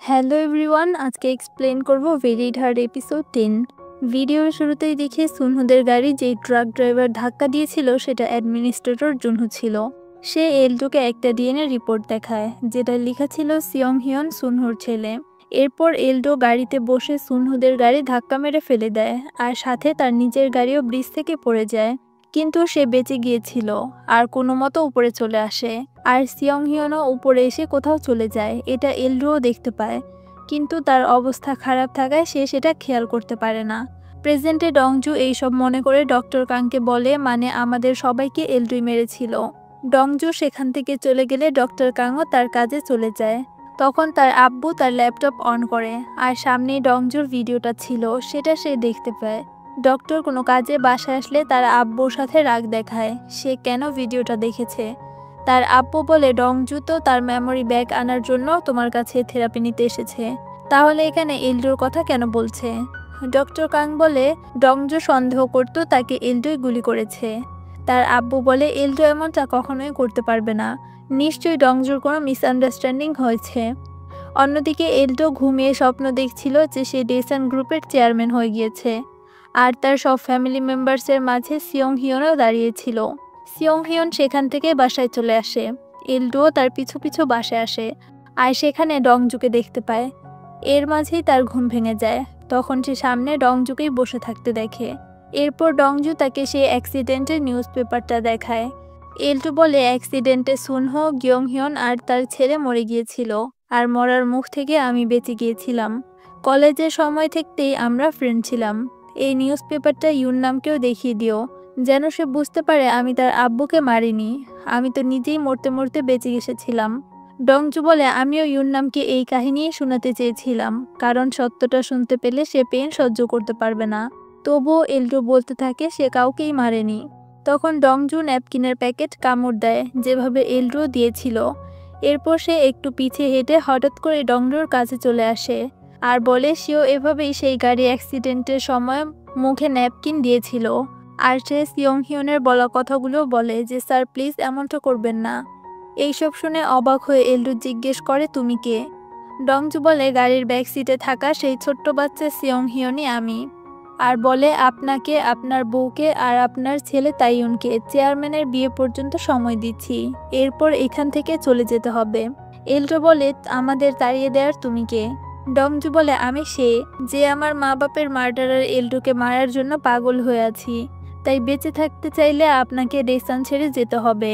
Hello everyone, আজকে explain করব very hard episode 10। ভিডিওর শুরুতেই দেখি সুনহুদের গাড়ি যেই ট্রাক ড্রাইভার ধাক্কা দিয়েছিল সেটা অ্যাডমিনিস্ট্রেটর জুনহু ছিল। সে এলডোকে একটা ডিএনএ রিপোর্ট দেখায় যেটা লেখা ছিল সিয়ং হিয়ন সুনহুর ছেলে। এরপর এলডো গাড়িতে বসে সুনহুদের গাড়ি ধাক্কা মেরে ফেলে দেয় আর সাথে তার নিজের গাড়িও ব্রিজ থেকে পড়ে যায়, কিন্তু সে বেঁচে গিয়েছিল আর কোনো মতো উপরে চলে আসে। আর সিয়ং হিয়নও উপরে এসে কোথাও চলে যায়, এটা এলডোও দেখতে পায়, কিন্তু তার অবস্থা খারাপ থাকায় সে সেটা খেয়াল করতে পারে না। প্রেজেন্টে ডংজু এইসব মনে করে ডক্টর কাংকে বলে, মানে আমাদের সবাইকে এলডোই মেরেছিল। ডংজু সেখান থেকে চলে গেলে ডক্টর কাংও তার কাজে চলে যায়। তখন তার আব্বু তার ল্যাপটপ অন করে আর সামনে ডংজুর ভিডিওটা ছিল সেটা সে দেখতে পায়। ডক্টর কোনো কাজে বাসায় আসলে তার আব্বুর সাথে রাগ দেখায়, সে কেন ভিডিওটা দেখেছে। তার আব্বু বলে, ডংজু তো তার মেমোরি ব্যাগ আনার জন্য তোমার কাছে থেরাপি নিতে এসেছে, তাহলে এখানে এলডোর কথা কেন বলছে। ডক্টর কাং বলে ডংজু সন্দেহ করত তাকে এলডোই গুলি করেছে। তার আব্বু বলে এলডো এমনটা কখনোই করতে পারবে না, নিশ্চয়ই ডংজুর কোনো মিসআন্ডারস্ট্যান্ডিং হয়েছে। অন্যদিকে এলডো ঘুমিয়ে স্বপ্ন দেখছিল যে সে ডেসান গ্রুপের চেয়ারম্যান হয়ে গিয়েছে আর তার সব ফ্যামিলি মেম্বার্সের মাঝে সিয়ং হিয়নও দাঁড়িয়েছিল। সিয়ং হিয়ন সেখান থেকে বাসায় চলে আসে, এলডোও তার পিছু পিছু বাসায় আসে আর সেখানে ডংজুকে দেখতে পায়। এর মাঝেই তার ঘুম ভেঙে যায়, তখন সে সামনে ডংজুকেই বসে থাকতে দেখে। এরপর ডংজু তাকে সেই অ্যাক্সিডেন্টের নিউজ পেপারটা দেখায়। এলডো বলে অ্যাক্সিডেন্টে সুনহো, গিয়ং হিয়ন আর তার ছেলে মরে গিয়েছিল আর মরার মুখ থেকে আমি বেঁচে গিয়েছিলাম। কলেজের সময় থেকেই আমরা ফ্রেন্ড ছিলাম। এই নিউজ পেপারটা ইউননামকেও দেখিয়ে দিও, যেন সে বুঝতে পারে আমি তার আব্বুকে মারিনি, আমি তো নিজেই মরতে মরতে বেঁচে এসেছিলাম। ডংজু বলে আমিও ইউননামকে এই কাহিনী শোনাতে চেয়েছিলাম, কারণ সত্যটা শুনতে পেলে সে পেন সহ্য করতে পারবে না। তবুও এলডো বলতে থাকে সে কাউকেই মারেনি। তখন ডংজু ন্যাপকিনের প্যাকেট কামড় দেয় যেভাবে এলডো দিয়েছিল। এরপর সে একটু পিছিয়ে হেঁটে হঠাৎ করে ডংজুর কাছে চলে আসে আর বলে সেও এভাবেই সেই গাড়ি অ্যাক্সিডেন্টের সময় মুখে ন্যাপকিন দিয়েছিল। আর সে সিয়ং হিয়নের বলা কথাগুলো বলে যে স্যার প্লিজ এমনটা করবেন না। এইসব শুনে অবাক হয়ে এলডো জিজ্ঞেস করে তুমি কে। ডংজু বলে গাড়ির ব্যাক সিটে থাকা সেই ছোট্ট বাচ্চা সিয়ং হিয়নই আমি, আর বলে আপনাকে, আপনার বউকে আর আপনার ছেলে তাইয়ুনকে চেয়ারম্যানের বিয়ে পর্যন্ত সময় দিচ্ছি, এরপর এখান থেকে চলে যেতে হবে। এলডো বলে আমাদের তাড়িয়ে দেওয়ার তুমি কে। ডংজু বলে আমি সে যে আমার মা বাপের মার্ডারার এলডোকে মারার জন্য পাগল হয়ে আছি, তাই বেঁচে থাকতে চাইলে আপনাকে ডেসান ছেড়ে যেতে হবে।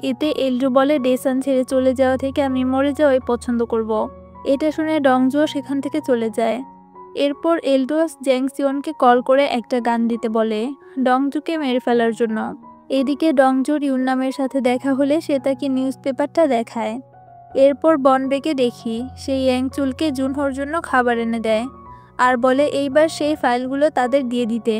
এতে এলডো বলে ডেসান ছেড়ে চলে যাওয়া থেকে আমি মরে যাওয়াই পছন্দ করব। এটা শুনে ডংজুও সেখান থেকে চলে যায়। এরপর এলডো জ্যাংসিয়নকে কল করে একটা গান দিতে বলে ডংজুকে মেরে ফেলার জন্য। এদিকে ডংজুর ইউননামের সাথে দেখা হলে সে তাকে নিউজ পেপারটা দেখায়। এরপর বনবেকে দেখি সেই ইয়াংচুলকে জুনহোর জন্য খাবার এনে দেয় আর বলে এইবার সেই ফাইলগুলো তাদের দিয়ে দিতে।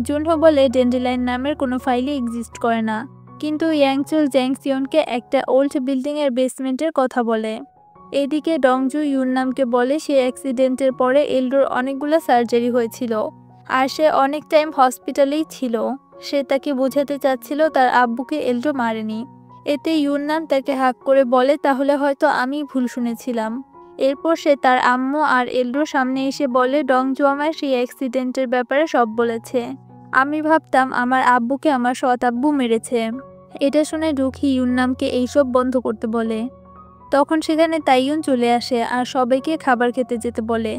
জুনহো বলে ডেন্ডেলাইন নামের কোনো ফাইলই এক্সিস্ট করে না, কিন্তু ইয়াংচুল জ্যাংসিয়নকে একটা ওল্ড বিল্ডিংয়ের বেসমেন্টের কথা বলে। এদিকে ডংজু ইউননামকে বলে সে অ্যাক্সিডেন্টের পরে এলডোর অনেকগুলো সার্জারি হয়েছিল আর সে অনেক টাইম হসপিটালেই ছিল। সে তাকে বোঝাতে চাচ্ছিল তার আব্বুকে এলডো মারেনি। এতে ইউননাম তাকে হাক করে বলে তাহলে হয়তো আমি ভুল শুনেছিলাম। এরপর সে তার আম্মু আর এলডোর সামনে এসে বলে ডংজু আমায় সেই অ্যাক্সিডেন্টের ব্যাপারে সব বলেছে, আমি ভাবতাম আমার আব্বুকে আমার সৎ আব্বু মেরেছে। এটা শুনে দুঃখী ইউননামকে এইসব বন্ধ করতে বলে। তখন সেখানে তাইয়ুন চলে আসে আর সবাইকে খাবার খেতে যেতে বলে।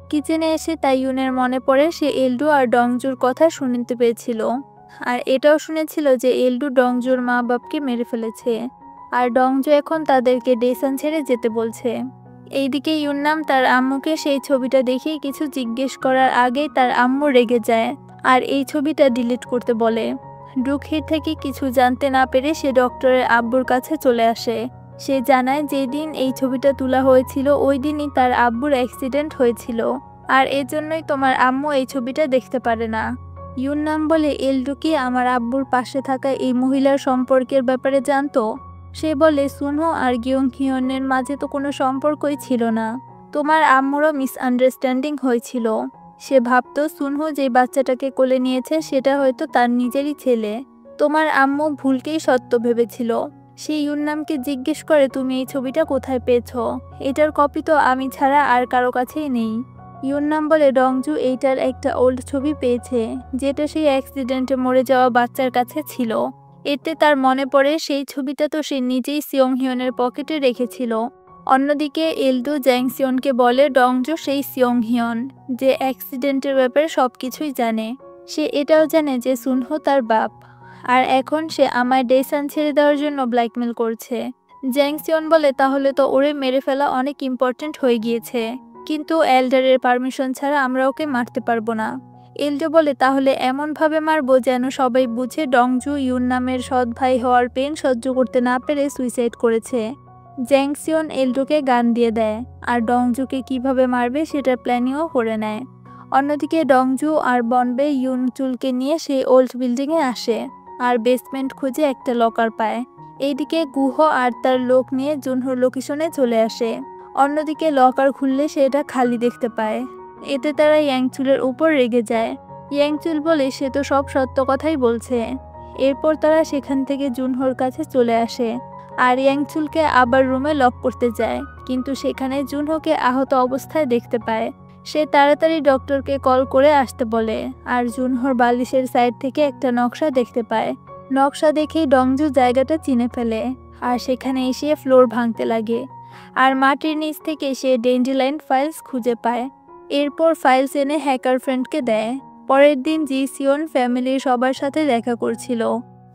কিচেনে এসে তাইয়ুনের মনে পড়ে সে এলডো আর ডংজুর কথা শুনতে পেয়েছিল আর এটাও শুনেছিল যে এলডো ডংজুর মা বাপকে মেরে ফেলেছে আর ডংজু এখন তাদেরকে ডেসান ছেড়ে যেতে বলছে। এইদিকে ইউননাম তার আম্মুকে সেই ছবিটা দেখেই কিছু জিজ্ঞেস করার আগেই তার আম্মু রেগে যায় আর এই ছবিটা ডিলিট করতে বলে। দুঃখের থেকে কিছু জানতে না পেরে সে ডক্টরের আব্বুর কাছে চলে আসে। সে জানায় যেদিন এই ছবিটা তোলা হয়েছিল ওই দিনই তার আব্বুর অ্যাক্সিডেন্ট হয়েছিল আর এজন্যই তোমার আম্মু এই ছবিটা দেখতে পারে না। ইউননাম বলে এলডো কি আমার আব্বুর পাশে থাকা এই মহিলার সম্পর্কের ব্যাপারে জানতো। সে বলে সুনহো আর গিয়ং হিয়নের মাঝে তো কোনো সম্পর্কই ছিল না, তোমার আম্মুরও মিসআন্ডারস্ট্যান্ডিং হয়েছিল। সে ভাবতো সুনহো যে বাচ্চাটাকে কোলে নিয়েছে সেটা হয়তো তার নিজেরই ছেলে। তোমার আম্মু ভুলকেই সত্য ভেবেছিল। সে ইউননামকে জিজ্ঞেস করে তুমি এই ছবিটা কোথায় পেয়েছো, এটার কপি তো আমি ছাড়া আর কারো কাছেই নেই। ইউননাম বলে ডংজু এইটার একটা ওল্ড ছবি পেয়েছে যেটা সেই অ্যাক্সিডেন্টে মরে যাওয়া বাচ্চার কাছে ছিল। এতে তার মনে পড়ে সেই ছবিটা তো সে নিজেই সিয়ংহিয়নের পকেটে রেখেছিল। অন্যদিকে এলদো জ্যাংসিয়নকে বলে ডংজু সেই সিয়ংহিয়ন যে অ্যাক্সিডেন্টের ব্যাপারে সব কিছুই জানে। সে এটাও জানে যে সুনহো তার বাপ, আর এখন সে আমায় ডেসান ছেড়ে দেওয়ার জন্য ব্ল্যাকমেল করছে। জ্যাংসিয়ন বলে তাহলে তো ওরে মেরে ফেলা অনেক ইম্পর্ট্যান্ট হয়ে গিয়েছে, কিন্তু এল্ডারের পারমিশন ছাড়া আমরা ওকে মারতে পারবো না। এলডো বলে তাহলে এমনভাবে মারবো যেন সবাই বুঝে ডংজু ইউননামের সৎ ভাই হওয়ার পেন সহ্য করতে না পেরে সুইসাইড করেছে। জ্যাংসিয়ন এলডোকে গান দিয়ে দেয় আর ডংজুকে কিভাবে মারবে সেটার প্ল্যানিংও করে নেয়। অন্যদিকে ডংজু আর বনবে ইউনচুলকে নিয়ে সেই ওল্ড বিল্ডিংয়ে আসে আর বেসমেন্ট খুঁজে একটা লকার পায়। এইদিকে গুহ আর তার লোক নিয়ে জুনহোর লোকেশনে চলে আসে। অন্যদিকে লকার খুললে সেটা খালি দেখতে পায়। এতে তারা ইয়াংচুলের উপর রেগে যায়। ইয়াংচুল বলে সে তো সব সত্য কথাই বলছে। এরপর তারা সেখান থেকে জুনহোর কাছে চলে আসে আর ইয়াংচুলকে আবার রুমে লক করতে যায়, কিন্তু সেখানে জুনহোকে আহত অবস্থায় দেখতে পায়। সে তাড়াতাড়ি ডক্টরকে কল করে আসতে বলে আর জুনহোর বালিশের সাইড থেকে একটা নকশা দেখতে পায়। নকশা দেখেই ডংজু জায়গাটা চিনে ফেলে আর সেখানে এসে ফ্লোর ভাঙতে লাগে আর মাটির নিচ থেকে সে ডেন্ডিলাইন ফাইলস খুঁজে পায়। এরপর ফাইলস এনে হ্যাকার ফ্রেন্ডকে দেয়। পরের দিন জি সিওন ফ্যামিলির সবার সাথে দেখা করছিল।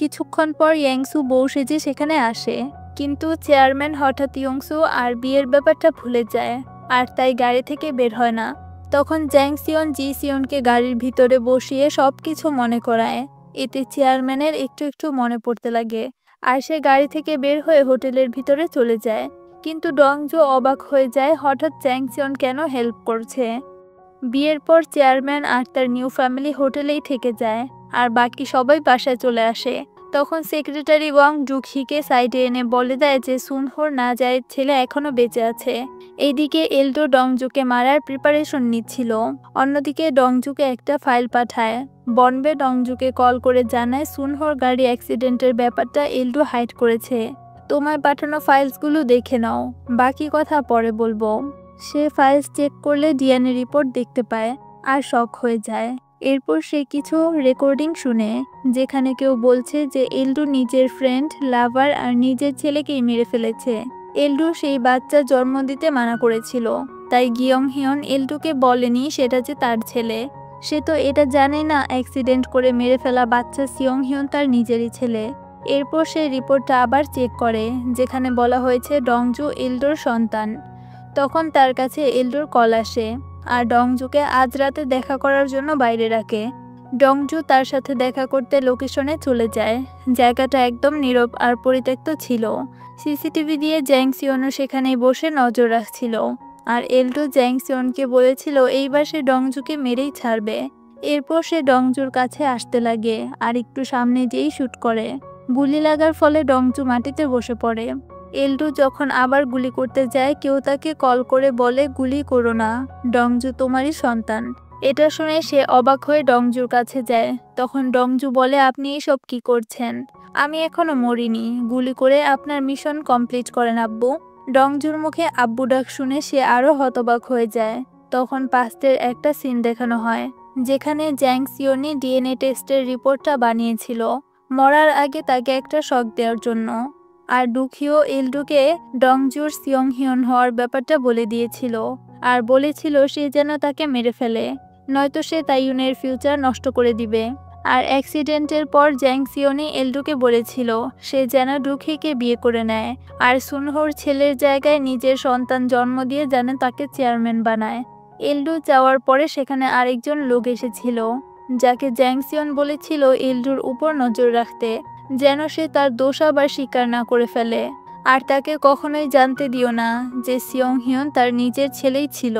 কিছুক্ষণ পর ইয়াংসু বউ সেজে সেখানে আসে, কিন্তু চেয়ারম্যান হঠাৎ ইয়ংসু আর বিয়ের ব্যাপারটা ভুলে যায় আর তাই গাড়ি থেকে বের হয় না। তখন জ্যাংসিয়ন জি সিওনকে গাড়ির ভিতরে বসিয়ে সব কিছু মনে করায়। এতে চেয়ারম্যানের একটু একটু মনে পড়তে লাগে আর সে গাড়ি থেকে বের হয়ে হোটেলের ভিতরে চলে যায়। কিন্তু ডংজু অবাক হয়ে যায় হঠাৎ জ্যাংসিয়ন কেন হেল্প করছে। বিয়ের পর চেয়ারম্যান আর তার নিউ ফ্যামিলি হোটেলেই থেকে যায় আর বাকি সবাই বাসায় চলে আসে। তখন সেক্রেটারি ওয়াং জুকহিকে সাইডে এনে বলে দেয় যে সুনহোর না যায় ছেলে এখনো বেঁচে আছে। এইদিকে এলডো ডংজুকে মারার প্রিপারেশন নিচ্ছিল। অন্যদিকে ডংজুকে একটা ফাইল পাঠায়। বনবে ডংজুকে কল করে জানায় সুনহোর গাড়ি অ্যাক্সিডেন্টের ব্যাপারটা এলডো হাইড করেছে। তোমায় পাঠানো ফাইলসগুলো দেখে নাও, বাকি কথা পরে বলবো। সে ফাইলস চেক করলে ডিএনএ রিপোর্ট দেখতে পায় আর শক হয়ে যায়। এরপর সে কিছু রেকর্ডিং শুনে যেখানে কেউ বলছে যে এলডো নিজের ফ্রেন্ড লাভার আর নিজের ছেলেকেই মেরে ফেলেছে। এলডো সেই বাচ্চা জন্ম দিতে মানা করেছিল, তাই গিয়ং হিয়ন এলডোকে বলেনি সেটা যে তার ছেলে। সে তো এটা জানে না অ্যাক্সিডেন্ট করে মেরে ফেলা বাচ্চা সিয়ং হিয়ন তার নিজেরই ছেলে। এরপর সে রিপোর্টটা আবার চেক করে যেখানে বলা হয়েছে ডংজু এলডোর সন্তান। তখন তার কাছে এলডোর কল আসে আর ডংজুকে আজ রাতে দেখা করার জন্য বাইরে রাখে। ডংজু তার সাথে দেখা করতে লোকেশনে চলে যায়। জায়গাটা একদম নীরব আর পরিত্যক্ত ছিল। সিসিটিভি দিয়ে জ্যাংসিয়নও সেখানেই বসে নজর রাখছিল আর এলডো জ্যাংসিয়নকে বলেছিল এইবার সে ডংজুকে মেরেই ছাড়বে। এরপর সে ডংজুর কাছে আসতে লাগে আর একটু সামনে যেই শুট করে। গুলি লাগার ফলে ডংজু মাটিতে বসে পড়ে। এলডো যখন আবার গুলি করতে যায় কেউ তাকে কল করে বলে গুলি করো না, ডংজু তোমারই সন্তান। এটা শুনে সে অবাক হয়ে ডংজুর কাছে যায়। তখন ডংজু বলে আপনি এসব কি করছেন, আমি এখনো মরিনি, গুলি করে আপনার মিশন কমপ্লিট করেন আব্বু। ডংজুর মুখে আব্বু ডাক শুনে সে আরো হতবাক হয়ে যায়। তখন পাস্টের একটা সিন দেখানো হয় যেখানে জ্যাংসিয়নি ডিএনএ টেস্টের রিপোর্টটা বানিয়েছিল মরার আগে তাকে একটা শক দেওয়ার জন্য। আর ডুখিও এলডোকে ডংজুর সিয়ংহিয়ন হওয়ার ব্যাপারটা বলে দিয়েছিল আর বলেছিল সে যেন তাকে মেরে ফেলে, নয়তো সে তাইয়ুনের ফিউচার নষ্ট করে দিবে। আর অ্যাক্সিডেন্টের পর জ্যাংসিয়নি এলডোকে বলেছিল সে যেন ডুখিকে বিয়ে করে নেয় আর সুনহোর ছেলের জায়গায় নিজের সন্তান জন্ম দিয়ে যেন তাকে চেয়ারম্যান বানায়। এলডো যাওয়ার পরে সেখানে আরেকজন লোক এসেছিল যাকে জ্যাংসিয়ন বলেছিল এলডোর উপর নজর রাখতে যেন সে তার দোষ আবার স্বীকার না করে ফেলে। আর তাকে কখনোই জানতে দিও না যে সিয়ংহিয়ন তার নিজের ছেলেই ছিল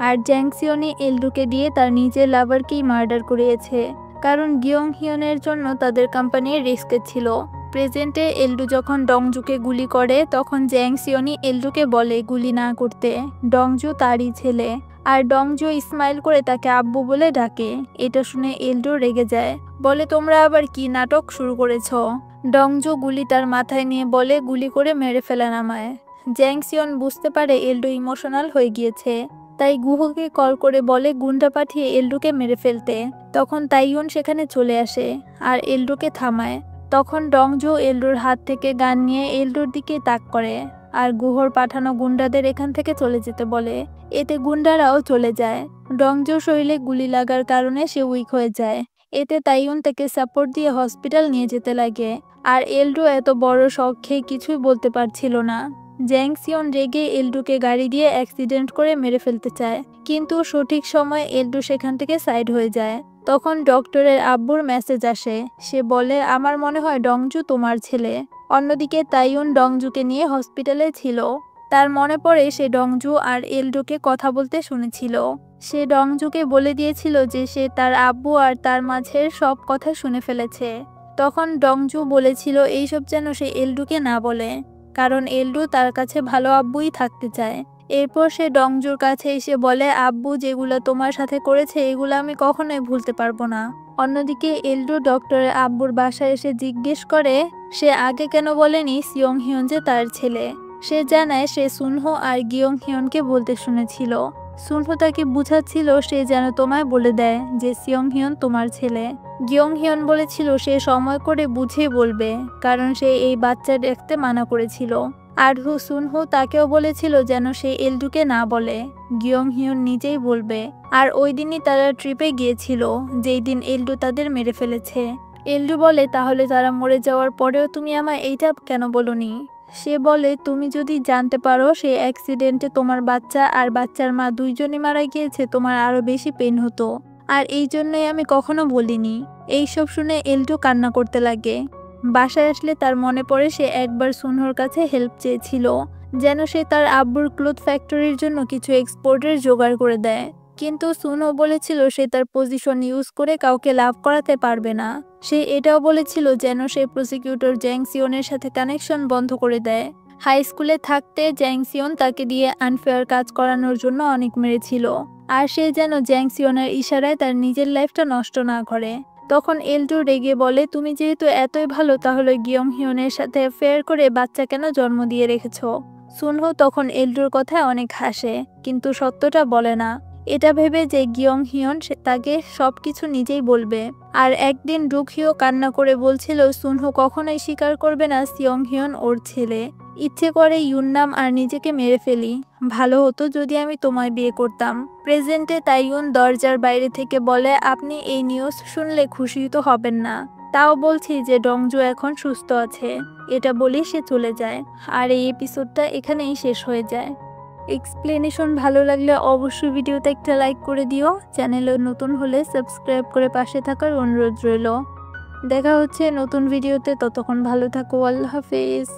আর জ্যাংসিয়নি এলডোকে দিয়ে তার নিজের লাভারকেই মার্ডার করিয়েছে, কারণ গিয়ংহিয়নের জন্য তাদের কোম্পানির রিস্কে ছিল। প্রেজেন্টে এলডো যখন ডংজুকে গুলি করে তখন জ্যাংসিয়নি এলডোকে বলে গুলি না করতে, ডংজু তারই ছেলে। আর ডংজু স্মাইল করে তাকে আব্বু বলে ডাকে। এটা শুনে এলডো রেগে যায়, বলে তোমরা আবার কি নাটক শুরু করেছ, ডংজো গুলি তার মাথায় নিয়ে বলে গুলি করে মেরে ফেলেন আমায়। জ্যাং সিয়ন বুঝতে পারে এলডো ইমোশনাল হয়ে গিয়েছে, তাই গুহকে কল করে বলে গুন্ডা পাঠিয়ে এলডোকে মেরে ফেলতে। তখন তাইয়ুন সেখানে চলে আসে আর এলডোকে থামায়। তখন ডংজো এলডোর হাত থেকে গান নিয়ে এলডোর দিকে তাক করে আর গুহর পাঠানো গুন্ডাদের এখান থেকে চলে যেতে বলে। এতে গুন্ডারাও চলে যায়। ডংজোর শরীরে গুলি লাগার কারণে সে উইক হয়ে যায়। এতে তাইয়ুন তাকে সাপোর্ট দিয়ে হসপিটাল নিয়ে যেতে লাগে। আর এলডো এত বড় শখ খেয়ে কিছুই বলতে পারছিল না। জ্যাং সিয়ন রেগে এলডোকে গাড়ি দিয়ে অ্যাক্সিডেন্ট করে মেরে ফেলতে চায়, কিন্তু সঠিক সময় এলডো সেখান থেকে সাইড হয়ে যায়। তখন ডক্টরের আব্বুর মেসেজ আসে। সে বলে আমার মনে হয় ডংজু তোমার ছেলে। অন্যদিকে তাইয়ুন ডংজুকে নিয়ে হসপিটালে ছিল। তার মনে পড়ে সে ডংজু আর এলডোকে কথা বলতে শুনেছিল। সে ডংজুকে বলে দিয়েছিল যে সে তার আব্বু আর তার মাঝের সব কথা শুনে ফেলেছে। তখন ডংজু বলেছিল এইসব যেন সে এলডোকে না বলে, কারণ এলডো তার কাছে ভালো আব্বুই থাকতে চায়। এরপর সে ডংজুর কাছে এসে বলে আব্বু যেগুলো তোমার সাথে করেছে এগুলো আমি কখনোই ভুলতে পারবো না। অন্যদিকে এলডো ডক্টরের আব্বুর বাসায় এসে জিজ্ঞেস করে সে আগে কেন বলেনি সিয়ং হিয়ন যে তার ছেলে। সে জানায় সে সুনহো আর গিয়ং হিয়নকে বলতে শুনেছিল। সুনহো তাকে বুঝাচ্ছিল সে যেন তোমায় বলে দেয় যে সিয়ং হিয়ন তোমার ছেলে। গিয়ং হিয়ন বলেছিল সে সময় করে বুঝে বলবে, কারণ সে এই বাচ্চা দেখতে মানা করেছিল। আর সুনহো তাকেও বলেছিল যেন সে এলডুকে না বলে, গিয়ং হিয়ন নিজেই বলবে। আর ওই দিনই তারা ট্রিপে গিয়েছিল যেই দিন এলডু তাদের মেরে ফেলেছে। এলডু বলে তাহলে তারা মরে যাওয়ার পরেও তুমি আমায় এইটা কেন বলনি। সে বলে তুমি যদি জানতে পারো সেই অ্যাক্সিডেন্টে তোমার বাচ্চা আর বাচ্চার মা দুইজনই মারা গিয়েছে তোমার আরো বেশি পেন হতো, আর এই জন্যই আমি কখনো বলিনি। এইসব শুনে এলডু কান্না করতে লাগে। বাসায় আসলে তার মনে পড়ে সে একবার সুনহোর কাছে হেল্প চেয়েছিল যেন সে তার আব্বুর ক্লথ ফ্যাক্টরির জন্য কিছু এক্সপোর্টের জোগাড় করে দেয়, কিন্তু সুনহো বলেছিল সে তার পজিশন ইউজ করে কাউকে লাভ করাতে পারবে না। সে এটাও বলেছিল যেন সে প্রসিকিউটর জ্যাং সিয়নের সাথে কানেকশন বন্ধ করে দেয়। হাই স্কুলে থাকতে জ্যাং সিয়ন তাকে দিয়ে আনফেয়ার কাজ করানোর জন্য অনেক মেরেছিল, আর সে যেন জ্যাং সিয়নের ইশারায় তার নিজের লাইফটা নষ্ট না করে। তখন এলডু রেগে বলে তুমি যেহেতু এতই ভালো তাহলে গিয়ং হিয়নের সাথে ফেয়ার করে বাচ্চা কেন জন্ম দিয়ে রেখেছ। সুনহো তখন এলডুর কথায় অনেক হাসে, কিন্তু সত্যটা বলে না, এটা ভেবে যে গিয়ং হিয়ন তাকে সবকিছু নিজেই বলবে। আর একদিন রুকহিও কান্না করে বলছিল সুনহো কখনোই স্বীকার করবে না সিয়ং হিয়ন ওর ছেলে। ইচ্ছে করে ইউননাম আর নিজেকে মেরে ফেলি, ভালো হতো যদি আমি তোমায় বিয়ে করতাম। প্রেজেন্টে তাইয়ুন দরজার বাইরে থেকে বলে আপনি এই নিউজ শুনলে খুশি তো হবেন না, তাও বলছি যে ডংজু এখন সুস্থ আছে। এটা বলেই সে চলে যায়। আর এই এপিসোডটা এখানেই শেষ হয়ে যায়। এক্সপ্লেনেশন ভালো লাগলে অবশ্যই ভিডিওতে একটা লাইক করে দিও। চ্যানেলে নতুন হলে সাবস্ক্রাইব করে পাশে থাকার অনুরোধ রইল। দেখা হচ্ছে নতুন ভিডিওতে, ততক্ষণ ভালো থাকো। আল্লাহ হাফেজ।